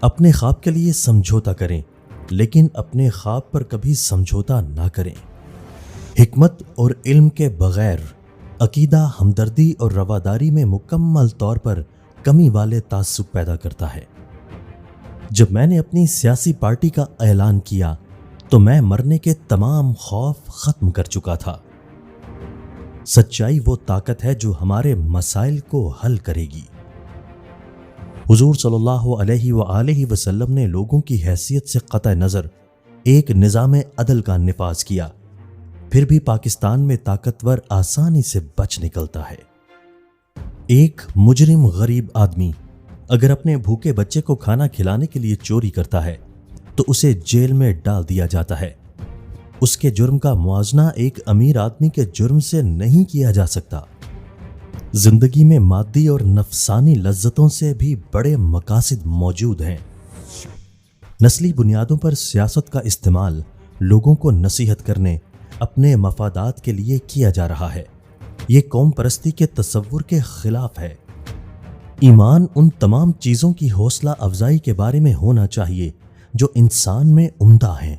اپنے خواب کے لیے سمجھوتا کریں لیکن اپنے خواب پر کبھی سمجھوتا نہ کریں۔ حکمت اور علم کے بغیر عقیدہ ہمدردی اور رواداری میں مکمل طور پر کمی والے تعصب پیدا کرتا ہے۔ جب میں نے اپنی سیاسی پارٹی کا اعلان کیا تو میں مرنے کے تمام خوف ختم کر چکا تھا۔ سچائی وہ طاقت ہے جو ہمارے مسائل کو حل کرے گی۔ حضور صلی اللہ علیہ وآلہ وسلم نے لوگوں کی حیثیت سے قطع نظر ایک نظام عدل کا نفاذ کیا، پھر بھی پاکستان میں طاقتور آسانی سے بچ نکلتا ہے۔ ایک مجرم غریب آدمی اگر اپنے بھوکے بچے کو کھانا کھلانے کے لیے چوری کرتا ہے تو اسے جیل میں ڈال دیا جاتا ہے۔ اس کے جرم کا موازنہ ایک امیر آدمی کے جرم سے نہیں کیا جا سکتا۔ زندگی میں مادی اور نفسانی لذتوں سے بھی بڑے مقاصد موجود ہیں۔ نسلی بنیادوں پر سیاست کا استعمال لوگوں کو نصیحت کرنے، اپنے مفادات کے لیے کیا جا رہا ہے۔ یہ قوم پرستی کے تصور کے خلاف ہے۔ ایمان ان تمام چیزوں کی حوصلہ افزائی کے بارے میں ہونا چاہیے جو انسان میں عمدہ ہیں۔